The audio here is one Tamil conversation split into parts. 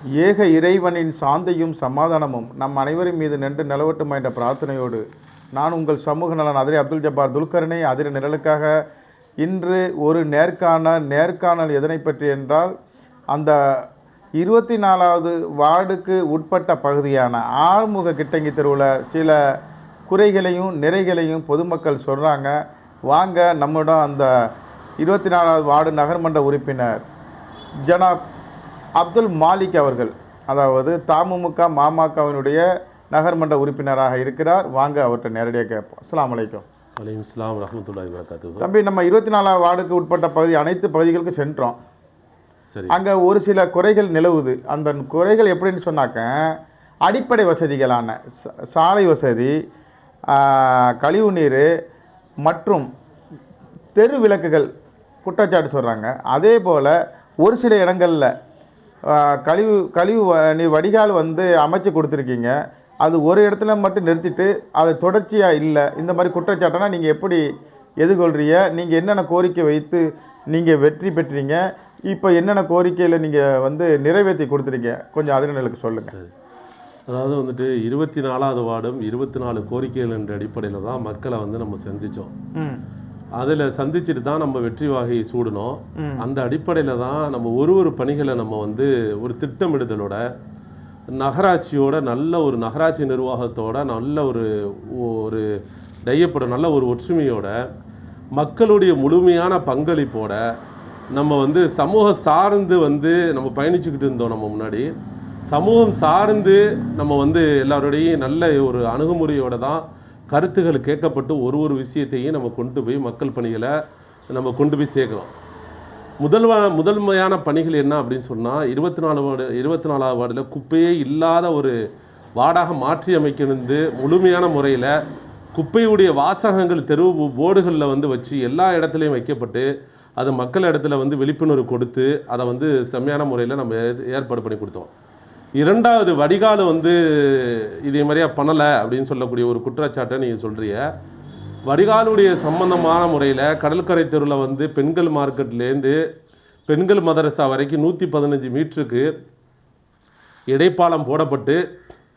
ஏக இறைவனின் சாந்தியும் சமாதானமும் நம் அனைவரின் மீது நின்று நிலவட்டுமா என்ற பிரார்த்தனையோடு நான் உங்கள் சமூக நலன் அதிரை அப்துல் ஜப்பார் துல்கர்னி அதிர நிரலுக்காக இன்று ஒரு நேர்காணல் எதனை பற்றி என்றால் அந்த 24வது வார்டுக்கு உட்பட்ட பகுதியான ஆறுமுக கிட்டங்கி தெருவில் சில குறைகளையும் நிறைகளையும் பொதுமக்கள் சொல்கிறாங்க. வாங்க நம்மிடம் அந்த 24வது வார்டு நகர்மன்ற உறுப்பினர் ஜனாப் அப்துல் மாலிக் அவர்கள், அதாவது தமுமுக மாமகவினுடைய நகர்மன்ற உறுப்பினராக இருக்கிறார். வாங்க அவர்கிட்ட நேரடியாக கேட்போம். அஸ்ஸலாமு அலைக்கும். வலைக்கும் ஸலாம் வரஹ்மத்துல்லாஹி வபரகாத்துஹு. தம்பி, நம்ம 24வது வார்டுக்கு உட்பட்ட பகுதி அனைத்து பகுதிகளுக்கும் சென்றோம். சரி, அங்கே ஒரு சில குறைகள் நிலவுது. அந்த குறைகள் எப்படின்னு சொன்னாக்க, அடிப்படை வசதிகளான சாலை வசதி, கழிவுநீர் மற்றும் தெரு விளக்குகள் குற்றச்சாட்டு சொல்கிறாங்க. அதே போல் ஒரு சில இடங்களில் கழிவு நீர் வடிகால் அமைச்சு கொடுத்துருக்கீங்க. அது ஒரு இடத்துல மட்டும் நிறுத்திட்டு அது தொடர்ச்சியாக இல்லை. இந்த மாதிரி குற்றச்சாட்டுனா நீங்கள் எப்படி எதிர்கொள்கிறீங்க? நீங்கள் என்னென்ன கோரிக்கை வைத்து நீங்கள் வெற்றி பெற்றீங்க? இப்போ என்னென்ன கோரிக்கையில் நீங்கள் நிறைவேற்றி கொடுத்துருக்கீங்க? கொஞ்சம் அதிர்நிலைக்கு சொல்லுங்கள். அதாவது 24வது வார்டும் 24 கோரிக்கைகள் என்ற அடிப்படையில் தான் மக்களை நம்ம சந்தித்தோம். அதில் சந்திச்சுட்டு தான் நம்ம வெற்றி வாகையை சூடணும். அந்த அடிப்படையில் தான் நம்ம ஒரு பணிகளை நம்ம ஒரு திட்டமிடுதலோட நகராட்சியோட நல்ல ஒரு நகராட்சி நிர்வாகத்தோட நல்ல ஒரு டையப்படும் நல்ல ஒரு ஒற்றுமையோட மக்களுடைய முழுமையான பங்களிப்போட நம்ம சமூக சார்ந்து நம்ம பயணிச்சுக்கிட்டு இருந்தோம். நம்ம முன்னாடி சமூகம் சார்ந்து நம்ம எல்லாரோடையும் நல்ல ஒரு அணுகுமுறையோட தான் கருத்துக்கள் கேட்கப்பட்டு ஒரு விஷயத்தையும் நம்ம கொண்டு போய் மக்கள் பணிகளை நம்ம கொண்டு போய் சேர்க்குறோம். முதன்மையான பணிகள் என்ன அப்படின்னு சொன்னால் 24வது வார்டில் குப்பையே இல்லாத ஒரு வார்டாக மாற்றி அமைக்கணுந்து முழுமையான முறையில் குப்பையுடைய வாசகங்கள் தெரு போர்டுகளில் வச்சு எல்லா இடத்துலையும் வைக்கப்பட்டு அது மக்கள் இடத்துல விழிப்புணர்வு கொடுத்து அதை செம்மையான முறையில் நம்ம ஏற்பாடு பண்ணி கொடுத்தோம். 2வது வடிகால் இதே மாதிரியா பண்ணலை அப்படின்னு சொல்லக்கூடிய ஒரு குற்றச்சாட்டை நீங்கள் சொல்கிறீங்க. வடிகாலுடைய சம்பந்தமான முறையில் கடற்கரை தெருவில் பெண்கள் மார்க்கெட்லேருந்து பெண்கள் மதரசா வரைக்கும் 115 மீட்டருக்கு இடைப்பாலம் போடப்பட்டு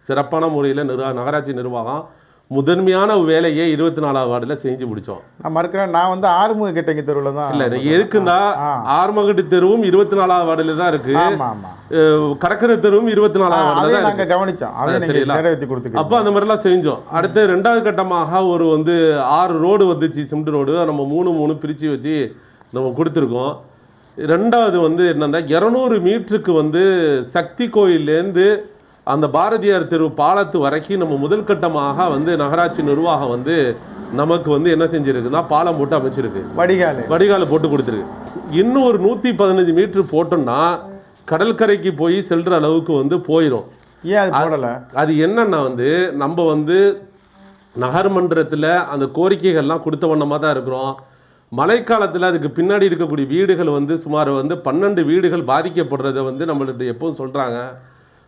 சிறப்பான முறையில் நகராட்சி நிர்வாகம் முதன்மையான வேலையை 24வது வார்டில் செஞ்சு முடித்தோம். நான் மறுக்கிறேன். நான் ஆறுமுக கிட்டங்கி தெருவில் தான் இல்லை எதுக்குன்னா ஆறுமுகட்டி தெருவும் 24வது வார்டில் தான் இருக்கு. கடற்கரை தெருவும் 24வது வார்டில் தான் நாங்கள் கவனித்தோம். அப்போ அந்த மாதிரிலாம் செஞ்சோம். அடுத்து 2வது கட்டமாக ஒரு 6 ரோடு வந்துச்சு, சிமெண்ட் ரோடு. நம்ம 3 பிரித்து வச்சு நம்ம கொடுத்துருக்கோம். 2வது என்னன்னா 200 மீட்டருக்கு சக்தி கோயிலேருந்து அந்த பாரதியார் தெரு பாலத்து வரைக்கும் நம்ம முதல் கட்டமாக நகராட்சி நிர்வாகம் நமக்கு என்ன செஞ்சிருக்குன்னா பாலம் போட்டு அமைச்சிருக்கு, வடிகால போட்டு கொடுத்துருக்கு. இன்னும் ஒரு 115 மீட்டர் போட்டோம்னா கடற்கரைக்கு போய் செல்ற அளவுக்கு போயிடும். அது என்னன்னா நம்ம நகர்மன்றத்தில் அந்த கோரிக்கைகள்லாம் கொடுத்த வண்ணமாக தான் இருக்கிறோம். மழைக்காலத்தில் அதுக்கு பின்னாடி இருக்கக்கூடிய வீடுகள் சுமார் 12 வீடுகள் பாதிக்கப்படுறத நம்மளுடைய எப்போதும் சொல்கிறாங்க.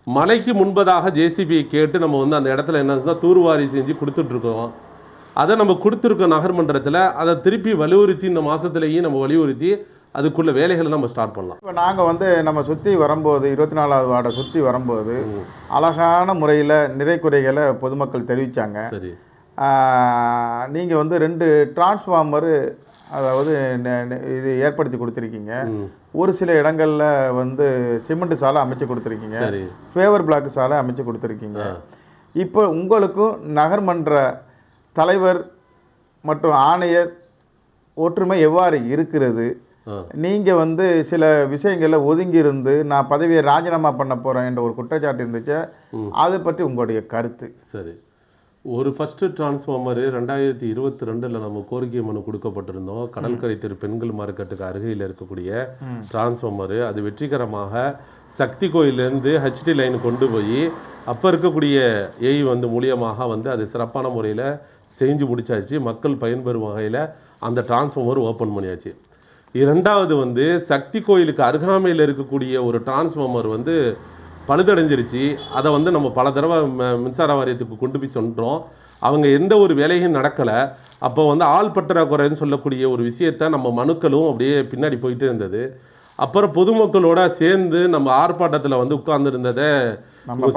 மழைக்கு முன்பதாக ஜேசிபியை கேட்டு நம்ம அந்த இடத்துல என்ன தூர்வாரி செஞ்சு கொடுத்துட்ருக்கோம். அதை நம்ம கொடுத்துருக்கோம் நகர்மன்றத்தில். அதை திருப்பி வலியுறுத்தி இந்த மாதத்துலேயும் நம்ம வலியுறுத்தி அதுக்குள்ள வேலைகளை நம்ம ஸ்டார்ட் பண்ணலாம். இப்போ நாங்கள் நம்ம சுற்றி வரும்போது 24வது வார்டை சுற்றி வரும்போது அழகான முறையில் நிறை குறைகளை பொதுமக்கள் தெரிவித்தாங்க. சரி, நீங்கள் 2 டிரான்ஸ்ஃபார்மரு அதாவது இது ஏற்படுத்தி கொடுத்துருக்கீங்க. ஒரு சில இடங்களில் சிமெண்ட் சாலை அமைச்சு கொடுத்துருக்கீங்க, ஃபேவர் பிளாக் சாலை அமைச்சு கொடுத்துருக்கீங்க. இப்போ உங்களுக்கும் நகர்மன்ற தலைவர் மற்றும் ஆணையர் ஒற்றுமை எவ்வாறு இருக்கிறது? நீங்கள் சில விஷயங்களில் ஒதுங்கி இருந்து நான் பதவியை ராஜினாமா பண்ண போகிறேன் என்ற ஒரு குற்றச்சாட்டு இருந்துச்சு. அதை பற்றி உங்களுடைய கருத்து? சரி, ஒரு ஃபஸ்ட்டு டிரான்ஸ்ஃபார்மரு 2022 நம்ம கோரிக்கை மனு கொடுக்கப்பட்டிருந்தோம். கடற்கரை தெரு பெண்கள் மார்க்கெட்டுக்கு அருகையில் இருக்கக்கூடிய டிரான்ஸ்ஃபார்மரு அது வெற்றிகரமாக சக்தி கோயிலேருந்து ஹெச்டி லைன் கொண்டு போய் அப்போ இருக்கக்கூடிய ஏஐ மூலியமாக அது சிறப்பான முறையில் செஞ்சு முடிச்சாச்சு. மக்கள் பயன்பெறும் வகையில் அந்த டிரான்ஸ்ஃபார்மர் ஓப்பன் பண்ணியாச்சு. 2வது சக்தி கோயிலுக்கு அருகாமையில் இருக்கக்கூடிய ஒரு டிரான்ஸ்ஃபார்மர் பழுதடைஞ்சிருச்சு. அதை நம்ம பல தடவை மின்சார வாரியத்துக்கு கொண்டு போய் சொல்கிறோம். அவங்க எந்த ஒரு வேலையும் நடக்கலை. அப்போ ஆள் பற்றாக்குறைன்னு சொல்லக்கூடிய ஒரு விஷயத்த நம்ம மனுக்களும் அப்படியே பின்னாடி போயிட்டே இருந்தது. அப்புறம் பொதுமக்களோட சேர்ந்து நம்ம ஆர்ப்பாட்டத்தில் வந்து உட்கார்ந்துருந்ததை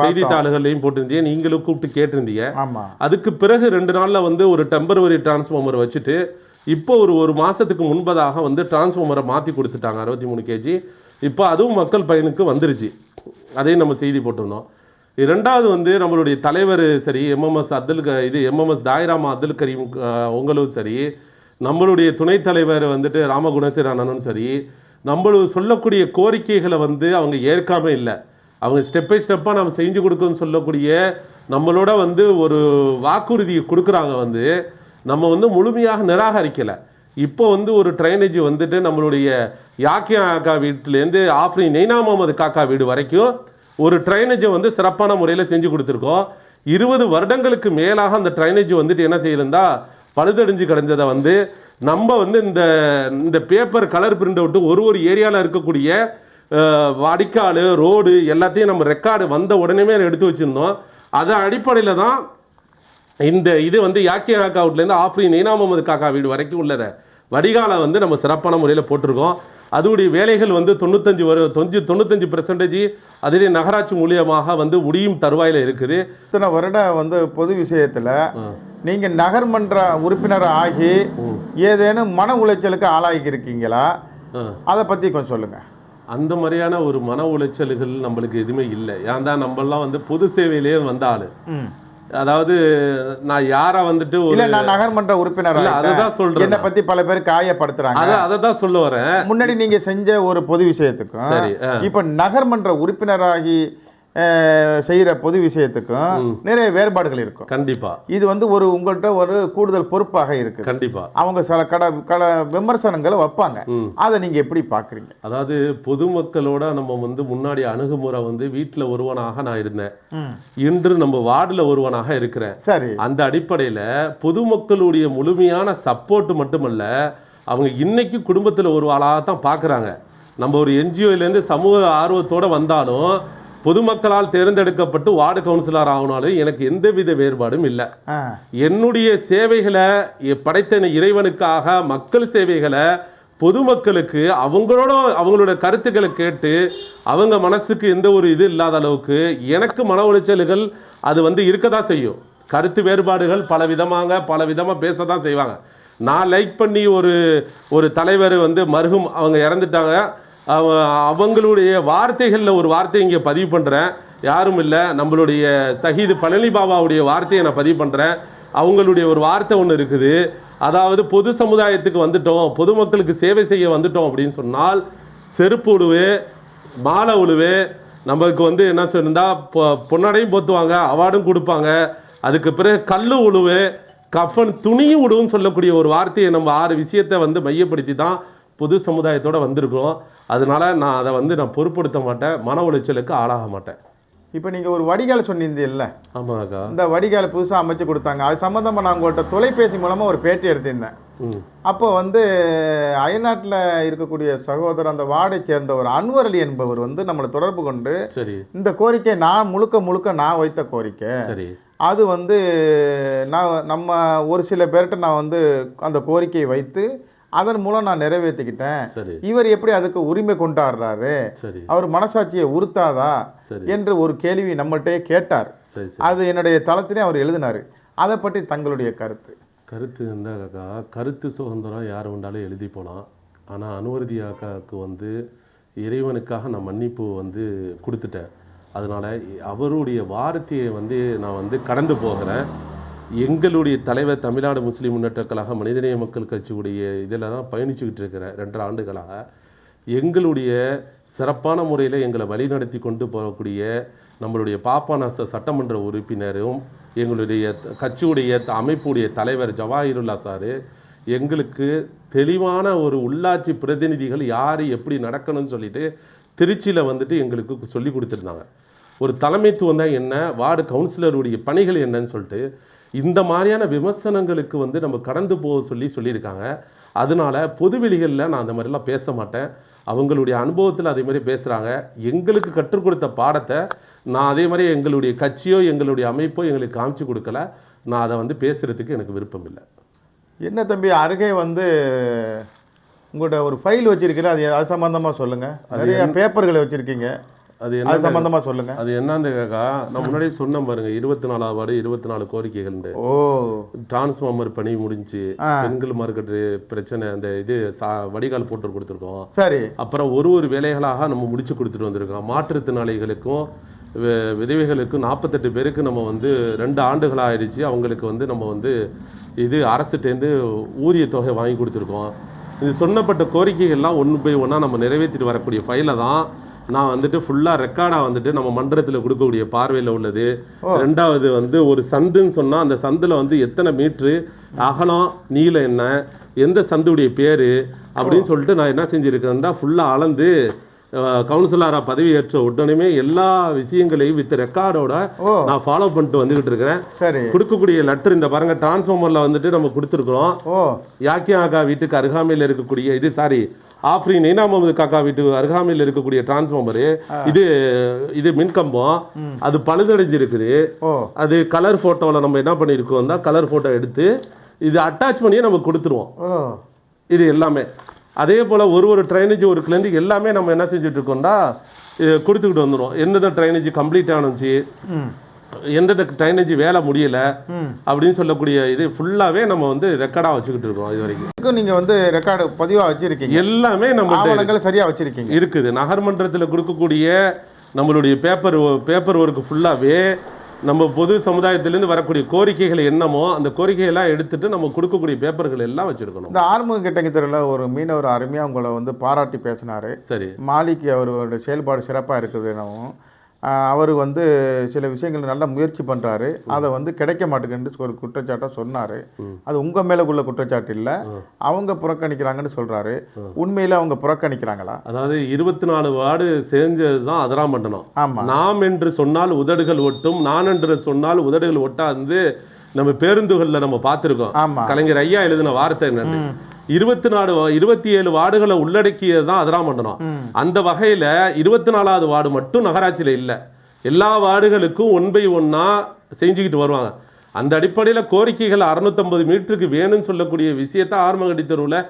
செய்தித்தாள்களையும் போட்டிருந்தீங்க, நீங்களும் கூப்பிட்டு கேட்டிருந்தீங்க. அதுக்கு பிறகு 2 நாள்ல வந்து ஒரு டெம்பரவரி டிரான்ஸ்ஃபார்மர் வச்சுட்டு இப்போ ஒரு மாசத்துக்கு முன்பதாக வந்து டிரான்ஸ்ஃபார்மரை மாற்றி கொடுத்துட்டாங்க 63 kg. இப்போ அதுவும் மக்கள் பயனுக்கு வந்துருச்சு, அதையும் நம்ம செய்தி போட்டிருந்தோம். இரண்டாவது வந்து நம்மளுடைய தலைவர் சரி, எம்எம்எஸ் தாயிராமா அப்துல் கரீம் உங்களும் சரி, நம்மளுடைய துணைத் தலைவர் வந்துட்டு ராமகுணசேகர அண்ணனும் சரி, நம்மளும் சொல்லக்கூடிய கோரிக்கைகளை வந்து அவங்க ஏற்காம இல்லை. அவங்க ஸ்டெப் பை ஸ்டெப்பாக நம்ம செஞ்சு கொடுக்கணும்னு சொல்லக்கூடிய நம்மளோட வந்து ஒரு வாக்குறுதியை கொடுக்குறாங்க. வந்து நம்ம வந்து முழுமையாக நிராகரிக்கலை. இப்போ வந்து ஒரு ட்ரைனேஜ் வந்துட்டு நம்மளுடைய யாக்கியா காக்கா வீட்டிலேருந்து ஆஃப்ரின் நெய்னா முகமது காக்கா வீடு வரைக்கும் ஒரு ட்ரைனேஜை வந்து சிறப்பான முறையில் செஞ்சு கொடுத்துருக்கோம். 20 வருடங்களுக்கு மேலாக அந்த ட்ரைனேஜ் வந்துட்டு என்ன செய்யறதா பழுதடைஞ்சு கிடந்ததை வந்து நம்ம வந்து இந்த பேப்பர் கலர் பிரிண்ட் அவுட்டு ஒரு ஏரியாவில் இருக்கக்கூடிய வடிகால் ரோடு எல்லாத்தையும் நம்ம ரெக்கார்டு வந்த உடனே எடுத்து வச்சுருந்தோம். அதன் அடிப்படையில் தான் இது வந்து யாக்கியா காக்கா வீட்டிலேருந்து ஆஃப்ரின் நெய்னா முகமது காக்கா வீடு வரைக்கும் உள்ள வடிகாலை வந்து நம்ம சிறப்பான முறையில் போட்டிருக்கோம். அதோடைய வேலைகள் வந்து 95% அதிலே நகராட்சி மூலியமாக வந்து முடியும் தருவாயில் இருக்குது. இத்தனை வருடம் வந்து பொது விஷயத்தில் நீங்கள் நகர்மன்ற உறுப்பினர் ஆகி ஏதேனும் மன உளைச்சலுக்கு ஆளாகி இருக்கீங்களா? அதை பற்றி கொஞ்சம் சொல்லுங்கள். அந்த மாதிரியான ஒரு மன உளைச்சல்கள் நம்மளுக்கு எதுவுமே இல்லை. ஏன் தான் நம்மளாம் வந்து பொது சேவையிலேயே வந்த ஆள். அதாவது நான் யாரை வந்துட்டு நான் நகர்மன்ற உறுப்பினர் அதான் சொல்றேன். என்னை பத்தி பல பேர் காயப்படுத்துறாங்க. அதை தான் சொல்ல வரேன். முன்னாடி நீங்க செஞ்ச ஒரு பொது விஷயத்துக்கும் இப்ப நகர்மன்ற உறுப்பினராகி செய்யற பொது விஷயத்துக்கும் நிறைய வேறுபாடுகள் இருக்கும். கண்டிப்பா இது வந்து உங்கள்கிட்ட ஒரு கூடுதல் பொறுப்பாக இருக்கு. கண்டிப்பா அவங்க சில விமர்சனங்களை வைப்பாங்க. அதை நீங்க எப்படி பாக்குறீங்க? அதாவது பொதுமக்களோட நம்ம வந்து முன்னாடி அணுகுமுறை வந்து வீட்டுல ஒருவனாக நான் இருந்தேன், இன்று நம்ம வார்டுல ஒருவனாக இருக்கிறேன். சரி, அந்த அடிப்படையில பொதுமக்களுடைய முழுமையான சப்போர்ட் மட்டுமல்ல, அவங்க இன்னைக்கு குடும்பத்துல ஒரு ஆளாக தான் பாக்குறாங்க. நம்ம ஒரு என்ஜிஓலேருந்து சமூக ஆர்வத்தோட வந்தாலும் பொதுமக்களால் தேர்ந்தெடுக்கப்பட்டு வார்டு கவுன்சிலர் ஆகினாலும் எனக்கு எந்தவித வேறுபாடும் இல்லை. என்னுடைய சேவைகளை படைத்த இறைவனுக்காக மக்கள் சேவைகளை பொதுமக்களுக்கு அவங்களோட கருத்துக்களை கேட்டு அவங்க மனசுக்கு எந்த ஒரு இது இல்லாத அளவுக்கு எனக்கு மன உளைச்சல்கள் அது வந்து இருக்கதான் செய்யும். கருத்து வேறுபாடுகள் பல விதமாக பேசதான் செய்வாங்க. நான் லைக் பண்ணி ஒரு தலைவர் வந்து மருகும் அவங்க இறந்துட்டாங்க, அவங்களுடைய வார்த்தைகளில் ஒரு வார்த்தை இங்கே பதிவு பண்ணுறேன். யாரும் இல்லை, நம்மளுடைய ஷஹீது பழனி பாபாவுடைய வார்த்தையை நான் பதிவு பண்ணுறேன். அவங்களுடைய ஒரு வார்த்தை ஒன்று இருக்குது, அதாவது பொது சமுதாயத்துக்கு வந்துட்டோம், பொதுமக்களுக்கு சேவை செய்ய வந்துட்டோம் அப்படின்னு சொன்னால் செருப்பு உழுவு, மாலை உழுவு, நம்மளுக்கு வந்து என்ன சொன்னா பொன்னாடையும் போத்துவாங்க, அவார்டும் கொடுப்பாங்க. அதுக்கு பிறகு கல்லு உழுவு, கஃபன் துணியும் உழுவுன்னு சொல்லக்கூடிய ஒரு வார்த்தையை நம்ம 6 விஷயத்தை வந்து மையப்படுத்தி தான் பொது சமுதாயத்தோடு வந்திருக்கிறோம். அதனால நான் அதை வந்து நான் பொருட்படுத்த மாட்டேன், மன உளைச்சலுக்கு ஆளாக மாட்டேன். இப்போ நீங்கள் ஒரு வடிகால் சொன்னீங்கல்ல? ஆமாக்கா. இந்த வடிகாலை புதுசாக அமைச்சு கொடுத்தாங்க. அது சம்மந்தமாக நான் உங்கள்கிட்ட தொலைபேசி மூலமாக ஒரு பேட்டி எடுத்திருந்தேன். அப்போ வந்து அயல்நாட்டில் இருக்கக்கூடிய சகோதரர், அந்த வார்டை சேர்ந்த ஒரு அன்வர் அலி என்பவர் வந்து நம்மளை தொடர்பு கொண்டு, சரி, இந்த கோரிக்கை நான் முழுக்க நான் வைத்த கோரிக்கை, சரி, அது வந்து நம்ம ஒரு சில பேர்கிட்ட நான் வந்து அந்த கோரிக்கையை வைத்து அதன் மூலம் நான் நிறைவேற்றிக்கிட்டேன். இவர் எப்படி அதுக்கு உரிமை கொண்டாடுறாரு, அவர் மனசாட்சியை உறுத்தாதா என்று ஒரு கேள்வி நம்மள்கிட்டே கேட்டார். அது என்னுடைய தளத்திலே அவர் எழுதினார். அதை பற்றி தங்களுடைய கருத்து இருந்தாக்கா, கருத்து சுதந்திரம் யார் வேண்டாலும் எழுதி போனான். ஆனால் அனுவர்தி அக்காவுக்கு வந்து இறைவனுக்காக நான் மன்னிப்பு வந்து கொடுத்துட்டேன். அதனால் அவருடைய வார்த்தையை வந்து நான் வந்து கடந்து போகிறேன். எங்களுடைய தலைவர் தமிழ்நாடு முஸ்லீம் முன்னேற்ற கழக மனிதநேய மக்கள் கட்சியுடைய இதில் தான் பயணிச்சுக்கிட்டு இருக்கிறேன் 2.5 ஆண்டுகளாக. எங்களுடைய சிறப்பான முறையில் எங்களை வழிநடத்தி கொண்டு போகக்கூடிய நம்மளுடைய பாப்பாநாச சட்டமன்ற உறுப்பினரும் எங்களுடைய கட்சியுடைய அமைப்புடைய தலைவர் ஜவாஹிருல்லா சார் எங்களுக்கு தெளிவான ஒரு உள்ளாட்சி பிரதிநிதிகள் யார் எப்படி நடக்கணும்னு சொல்லிட்டு திருச்சியில் வந்துட்டு எங்களுக்கு சொல்லி கொடுத்துருந்தாங்க. ஒரு தலைமைத்துவம் தான் என்ன, வார்டு கவுன்சிலருடைய பணிகள் என்னன்னு சொல்லிட்டு இந்த மாதிரியான விமர்சனங்களுக்கு வந்து நம்ம கடந்து போக சொல்லியிருக்காங்க. அதனால பொதுவெளிகளில் நான் அந்த மாதிரிலாம் பேச மாட்டேன். அவங்களுடைய அனுபவத்தில் அதே மாதிரி பேசுகிறாங்க. எங்களுக்கு கற்றுக் கொடுத்த பாடத்தை நான் அதே மாதிரி எங்களுடைய கட்சியோ எங்களுடைய அமைப்போ எங்களுக்கு காமிச்சு கொடுக்கல. நான் அதை வந்து பேசுகிறதுக்கு எனக்கு விருப்பம் இல்லை. என்ன தம்பி, அருகே வந்து உங்கள்கிட்ட ஒரு ஃபைல் வச்சிருக்கீங்க, அது சம்பந்தமா சொல்லுங்க. நிறைய பேப்பர்களை வச்சிருக்கீங்க, அது அது என்ன சம்பந்தமா சொல்லுங்க. அது என்னன்னு கேக்கா, நான் முன்னாடியே சொன்னேன் பாருங்க, 24வது வார்டு 24 கோரிக்கைகள். ஓ, டிரான்ஸ்ஃபார்மர் பணி முடிஞ்சு, பெண்கள் மார்க்கெட்டு பிரச்சனை, அந்த இது வடிகால் போட்டு கொடுத்துருக்கோம். சரி. அப்புறம் ஒரு வேலைகளாக நம்ம முடிச்சு கொடுத்துட்டு வந்திருக்கோம். மாற்றுத்திறனாளிகளுக்கும் விதவைகளுக்கும் 48 பேருக்கு நம்ம வந்து 2 ஆண்டுகள் ஆயிடுச்சு. அவங்களுக்கு வந்து நம்ம வந்து இது அரசுட்டேருந்து ஊதிய தொகை வாங்கி கொடுத்துருக்கோம். இது சொன்னப்பட்ட கோரிக்கைகள்லாம் ஒன்று பை ஒன்றா நம்ம நிறைவேற்றிட்டு வரக்கூடிய ஃபைலை தான் நான் வந்துட்டு ஃபுல்லாக ரெக்கார்டாக வந்துட்டு நம்ம மன்றத்தில் கொடுக்கக்கூடிய பார்வையில் உள்ளது. ரெண்டாவது வந்து ஒரு சந்துன்னு சொன்னால் அந்த சந்தில் வந்து எத்தனை மீட்ரு அகலம் நீளம் என்ன, எந்த சந்துடைய பேர் அப்படின்னு சொல்லிட்டு நான் என்ன செஞ்சுருக்கேன்னா ஃபுல்லாக அளந்து கவுன்சிலராக பதவி ஏற்ற உடனே எல்லா விஷயங்களையும் வித் ரெக்கார்டோட நான் ஃபாலோ பண்ணிட்டு வந்துகிட்டு இருக்கிறேன். சரி. கொடுக்கக்கூடிய லெட்டர் இந்த பாருங்க, டிரான்ஸ்ஃபார்மர்ல வந்துட்டு நம்ம கொடுத்துருக்குறோம். யாக்கியா ஆகா வீட்டுக்கு அருகாமையில் இருக்கக்கூடிய இது ஆஃப்ரின் நைனா முகமது காக்கா வீட்டுக்கு அருகாமையில் இருக்கக்கூடிய டிரான்ஸ்ஃபார்மரு, இது மின்கம்பம், அது பழுதடைஞ்சிருக்குது. அது கலர் போட்டோவில் நம்ம என்ன பண்ணியிருக்கோம் தான் கலர் போட்டோ எடுத்து இது அட்டாச் பண்ணியே நம்ம கொடுத்துருவோம். இது எல்லாமே அதே போல் ஒரு ட்ரைனேஜ் ஒரு கிளெண்டிங் எல்லாமே நம்ம என்ன செஞ்சுட்டு இருக்கோம்னா கொடுத்துக்கிட்டு வந்துடுவோம். எந்தெந்த ட்ரைனேஜ் கம்ப்ளீட் ஆனுச்சு, எந்தெந்த ட்ரைனேஜ் வேலை முடியலை அப்படின்னு சொல்லக்கூடிய இது ஃபுல்லாகவே நம்ம வந்து ரெக்கார்டாக வச்சுக்கிட்டு இருக்கோம். இது வரைக்கும் நீங்கள் வந்து ரெக்கார்டு பதிவாக வச்சுருக்கீங்க, எல்லாமே நம்ம சரியாக வச்சுருக்கீங்க இருக்குது. நகர்மன்றத்தில் கொடுக்கக்கூடிய நம்மளுடைய பேப்பர் ஒர்க்கு ஃபுல்லாகவே நம்ம பொது சமுதாயத்திலேருந்து வரக்கூடிய கோரிக்கைகள் என்னமோ அந்த கோரிக்கையெல்லாம் எடுத்துட்டு நம்ம கொடுக்கக்கூடிய பேப்பர்கள் எல்லாம் வச்சிருக்கணும். இந்த ஆறுமுக கிட்டங்க தெருவில் ஒரு மீனவர் அருமையாக உங்களை வந்து பாராட்டி பேசினார். சரி. மாலிக்கு அவரோட செயல்பாடு சிறப்பாக இருக்குது. எனவும் அவர் வந்து சில விஷயங்கள் நல்லா முயற்சி பண்ணுறாரு, அதை வந்து கிடைக்க மாட்டேங்குன்னு ஒரு குற்றச்சாட்டை சொன்னார். அது உங்கள் மேலே உள்ள குற்றச்சாட்டு இல்லை, அவங்க புறக்கணிக்கிறாங்கன்னு சொல்கிறாரு. உண்மையில் அவங்க புறக்கணிக்கிறாங்களா? அதாவது 24 வார்டு செஞ்சது தான் அதெல்லாம் பண்ணணும். ஆமாம். நாம் என்று சொன்னால் உதடுகள் ஒட்டும், நான் என்று சொன்னால் உதடுகள் ஒட்டாது நம்ம பேருந்துகளில் நம்ம பார்த்துருக்கோம். கலைஞர் ஐயா எழுதின வார்த்தை என்னன்னு, 27 வார்டுகளை உள்ளடக்கியதான் அதெல்லாம் பண்ணணும். அந்த வகையில 24வது வார்டு மட்டும் நகராட்சியில இல்ல, எல்லா வார்டுகளுக்கும் 1 by 1 செஞ்சுக்கிட்டு வருவாங்க. அந்த அடிப்படையில் கோரிக்கைகள் 650 மீட்டருக்கு வேணும்னு சொல்லக்கூடிய விஷயத்த ஆர்மங்கடி தெருவில்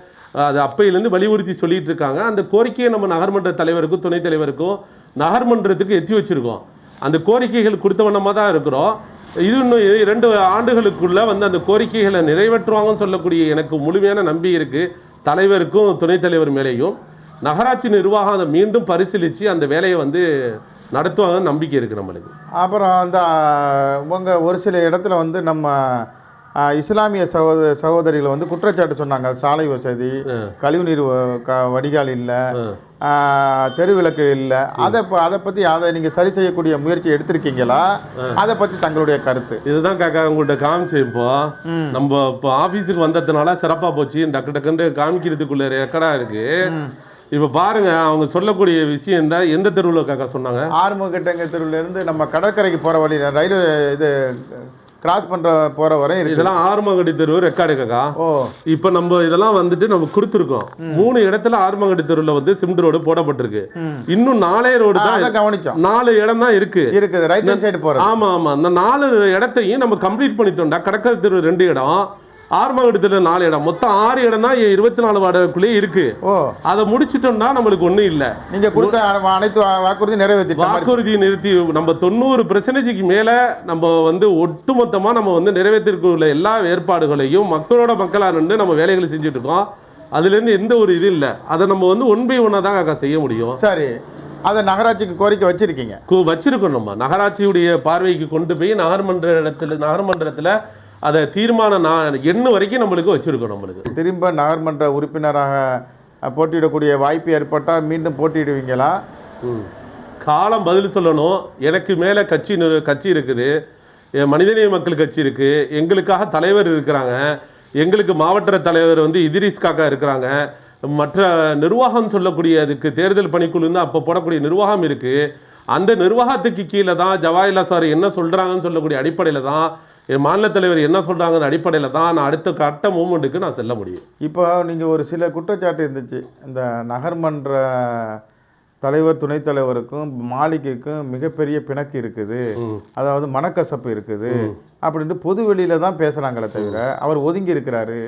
அது அப்பையிலேருந்து வலியுறுத்தி சொல்லிட்டு இருக்காங்க. அந்த கோரிக்கையை நம்ம நகர்மன்ற தலைவருக்கும் துணைத் தலைவருக்கும் நகர்மன்றத்துக்கு எத்தி வச்சிருக்கோம். அந்த கோரிக்கைகள் கொடுத்த வண்ணமாக தான் இருக்கிறோம். இது இன்னும் 2 ஆண்டுகளுக்குள்ள வந்து அந்த கோரிக்கைகளை நிறைவேற்றுவாங்கன்னு சொல்லக்கூடிய எனக்கு முழுமையான நம்பிக்கை இருக்கு. தலைவருக்கும் துணைத் தலைவர் மேலேயும் நகராட்சி நிர்வாகம் அதை மீண்டும் பரிசீலித்து அந்த வேலையை வந்து நடத்துவாங்கன்னு நம்பிக்கை இருக்கு நம்மளுக்கு. அப்புறம் அந்த உங்கள் ஒரு சில இடத்துல வந்து நம்ம இஸ்லாமிய சகோதரிகள் வந்து குற்றச்சாட்டு சொன்னாங்க, சாலை வசதி, கழிவுநீர் வடிகால் இல்லை, தெருவிளக்கு இல்லை. அதை பற்றி அதை நீங்கள் சரி செய்யக்கூடிய முயற்சி எடுத்திருக்கீங்களா? அதை பற்றி தங்களுடைய கருத்து. இதுதான் காக்கா உங்கள்கிட்ட காமிச்சு. நம்ம இப்போ ஆஃபீஸுக்கு வந்ததுனால சிறப்பாக போச்சு, டக்குன்னு காமிக்கிறதுக்குள்ள ரெக்கார்டாக இருக்கு. இப்போ பாருங்க, அவங்க சொல்லக்கூடிய விஷயம் தான். எந்த தெருவில் காக்கா சொன்னாங்க? ஆறுமுகட்டங்க தெருவிலேருந்து நம்ம கடற்கரைக்கு போகிற வழி, ரயில்வே இது கிராஸ் பண்ற போற வரை இதெல்லாம் ஆறுமங்கடி தெரு ரெக்கார்டு காக்கா. இப்ப நம்ம இதெல்லாம் வந்துட்டு நம்ம கொடுத்துருக்கோம். 3 இடத்துல ஆறுமங்கடி தெருவில் வந்து சிமெண்ட் ரோடு போடப்பட்டிருக்கு. இன்னும் 4 ரோடு தான் கவனிச்சோம். 4 இடம் தான் இருக்குது ரைட் ஹேண்ட் சைடு போற. ஆமா ஆமா, அந்த 4 இடத்தையும் நம்ம கம்ப்ளீட் பண்ணிட்டோம்டா. கடற்கரை தெரு 2 இடம், ஆறுமங்கடி தெரு 4 இடம், மொத்தம் 6 இடம் தான் 24 வார்டுக்குள்ளே இருக்கு. அதை முடிச்சிட்டோம்னா நம்மளுக்கு ஒண்ணும் இல்லை. நீங்க கொடுத்த அனைத்து வாக்குறுதி நிறுத்தி நம்ம 90% மேல நம்ம வந்து ஒட்டுமொத்தமா நம்ம வந்து நிறைவேற்றிருக்க எல்லா ஏற்பாடுகளையும் மக்களோட மக்களா நின்று நம்ம வேலைகளை செஞ்சுட்டு இருக்கோம். அதுல இருந்து எந்த ஒரு இது இல்லை. அதை நம்ம வந்து 1 by 1 தான் செய்ய முடியும். சரி, அதை நகராட்சிக்கு கோரிக்கை வச்சிருக்கீங்க? வச்சிருக்கோம். நம்ம நகராட்சியுடைய பார்வைக்கு கொண்டு போய் நகர்மன்றத்துல அதை தீர்மானம் எண்ணு வரைக்கும் நம்மளுக்கு வச்சிருக்கோம். நம்மளுக்கு திரும்ப நகர்மன்ற உறுப்பினராக போட்டியிடக்கூடிய வாய்ப்பு ஏற்பட்டால் மீண்டும் போட்டியிடுவீங்களா? காலம் பதில் சொல்லணும். எனக்கு மேலே கட்சி இருக்குது, மனிதநேய மக்கள் கட்சி இருக்கு, எங்களுக்காக தலைவர் இருக்கிறாங்க, எங்களுக்கு மாவட்ட தலைவர் வந்து இதிரிஸ் காக்கா இருக்கிறாங்க, மற்ற நிர்வாகம் சொல்லக்கூடிய அதுக்கு தேர்தல் பணிக்குழு அப்போ போடக்கூடிய நிர்வாகம் இருக்கு. அந்த நிர்வாகத்துக்கு கீழே தான் ஜவாஹிர்லா சார் என்ன சொல்றாங்கன்னு சொல்லக்கூடிய அடிப்படையில் தான், என் மாநில தலைவர் என்ன சொல்கிறாங்கிற அடிப்படையில் தான் நான் அடுத்த கட்ட மூமெண்ட்டுக்கு நான் செல்ல முடியும். இப்போ நீங்கள் ஒரு சில குற்றச்சாட்டு இருந்துச்சு, இந்த நகர்மன்ற தலைவர் துணைத் தலைவருக்கும் மாளிகைக்கும் மிகப்பெரிய பிணக்கு இருக்குது, அதாவது மனக்கசப்பு இருக்குது அப்படின்ட்டு பொது வெளியில தான் பேசுறாங்களே தவிர அவர் ஒதுங்கி இருக்கிறாரு.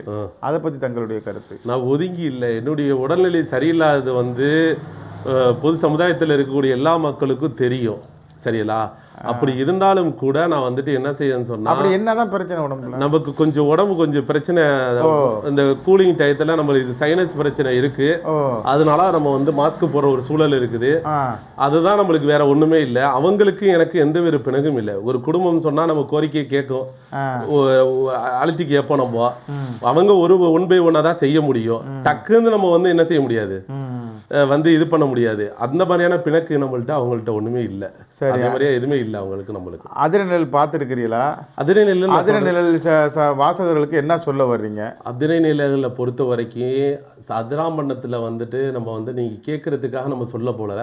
அதை பத்தி தங்களுடைய கருத்து? நான் ஒதுங்கி இல்லை, என்னுடைய உடல்நிலை சரியில்லாதது வந்து பொது சமுதாயத்தில் இருக்கக்கூடிய எல்லா மக்களுக்கும் தெரியும், சரிங்களா? அப்படி இருந்தாலும் கூட நான் வந்துட்டு என்ன செய்யன்னு சொன்னா, அப்படி என்னதான் பிரச்சனை உடம்புல? நமக்கு கொஞ்சம் உடம்பு கொஞ்சம் பிரச்சனை, இந்த கூலிங் டயத்துல நம்மளுக்கு சைனஸ் பிரச்சனை இருக்கு, அதனால நம்ம வந்து மாஸ்க் போடுற ஒரு சூழல் இருக்குது. அதுதான் நம்மளுக்கு, வேற ஒண்ணுமே இல்லை. அவங்களுக்கு எனக்கு எந்த ஒரு பிணக்கும் இல்லை. ஒரு குடும்பம் சொன்னா நம்ம கோரிக்கையை கேட்கும், அழுத்தி கேட்போம் நம்ம. அவங்க ஒரு 1 by 1 தான் செய்ய முடியும். டக்குன்னு நம்ம வந்து என்ன செய்ய முடியாது, வந்து இது பண்ண முடியாது. அந்த மாதிரியான பிணக்கு நம்மள்ட்ட அவங்கள்ட்ட ஒண்ணுமே இல்லை. அதே மாதிரியா எதுவுமே இல்லை அவங்களுக்கு. நம்மளுக்கு அதிரநிழல் பார்த்துருக்கிறீங்களா? அதிரநிழல் வாசகர்களுக்கு என்ன சொல்ல வர்றீங்க? அதிரநிழலை பொறுத்த வரைக்கும் அதிராமண்டத்தில் வந்துட்டு நம்ம வந்து நீங்க கேட்கறதுக்காக நம்ம சொல்ல போல,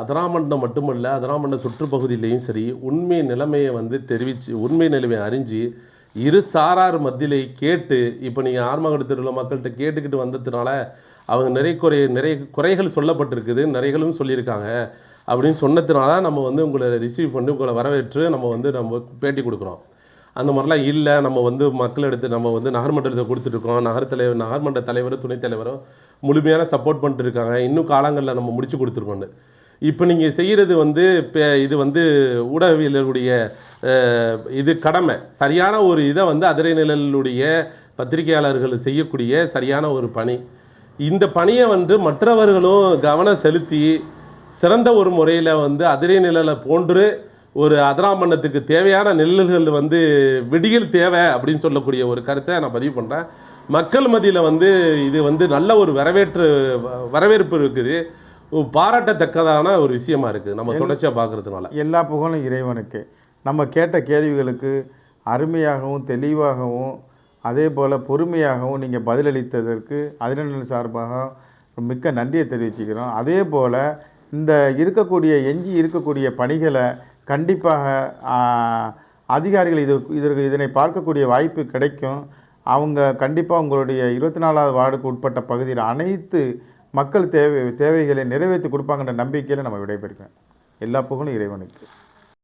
அதிராமண்டம் மட்டுமல்ல, அதிராமண்ட சுற்றுப்பகுதியிலையும் சரி உண்மை நிலைமையை வந்து தெரிவித்து, உண்மை நிலைமையை அறிஞ்சு இரு சாரார் மத்தியிலே கேட்டு, இப்போ நீங்கள் ஆர்மகடத்தில் உள்ள மக்கள்கிட்ட கேட்டுக்கிட்டு வந்ததுனால அவங்க நிறைய குறைகள் சொல்லப்பட்டிருக்குது, நிறைகளும் சொல்லியிருக்காங்க. அப்படின்னு சொன்னதுனால நம்ம வந்து உங்களை ரிசீவ் பண்ணி உங்களை வரவேற்று நம்ம பேட்டி கொடுக்குறோம். அந்த மாதிரிலாம் இல்லை. நம்ம வந்து மக்கள் எடுத்து நம்ம வந்து நகர்மன்றத்தை கொடுத்துட்ருக்கோம். நகர்மன்ற தலைவரும் துணைத் தலைவரும் முழுமையான சப்போர்ட் பண்ணிட்டு இருக்காங்க. இன்னும் காலங்களில் நம்ம முடிச்சு கொடுத்துருக்கோன்னு. இப்போ நீங்கள் செய்கிறது வந்து இது வந்து ஊடகவியலுடைய இது கடமை. சரியான ஒரு இதை வந்து அதிரைநிழலுடைய பத்திரிகையாளர்கள் செய்யக்கூடிய சரியான ஒரு பணி. இந்த பணியை வந்து மற்றவர்களும் கவனம் செலுத்தி சிறந்த ஒரு முறையில் வந்து அதிரைநிழலை போன்று ஒரு அதிராமண்டத்துக்கு தேவையான நெல்லுகள் வந்து விடியல் தேவை அப்படின்னு சொல்லக்கூடிய ஒரு கருத்தை நான் பதிவு பண்ணுறேன். மக்கள் மத்தியில் வந்து இது வந்து நல்ல ஒரு வரவேற்பு இருக்குது, பாராட்டத்தக்கதான ஒரு விஷயமா இருக்குது நம்ம தொடர்ச்சியாக பார்க்கறதுனால. எல்லா புகழும் இறைவனுக்கு. நம்ம கேட்ட கேள்விகளுக்கு அருமையாகவும் தெளிவாகவும் அதே போல் பொறுமையாகவும் நீங்கள் பதிலளித்ததற்கு அதிரநிழல் சார்பாக மிக்க நன்றியை தெரிவிச்சுக்கிறோம். அதே போல் இந்த எஞ்சி இருக்கக்கூடிய பணிகளை கண்டிப்பாக அதிகாரிகள் இதனை பார்க்கக்கூடிய வாய்ப்பு கிடைக்கும். அவங்க கண்டிப்பாக உங்களுடைய 24வது வார்டுக்கு உட்பட்ட பகுதியில் அனைத்து மக்கள் தேவைகளை நிறைவேற்றி கொடுப்பாங்கன்ற நம்பிக்கையில் நம்ம விடைபெறுகிறோம். எல்லா புகழும் இறைவனுக்கு.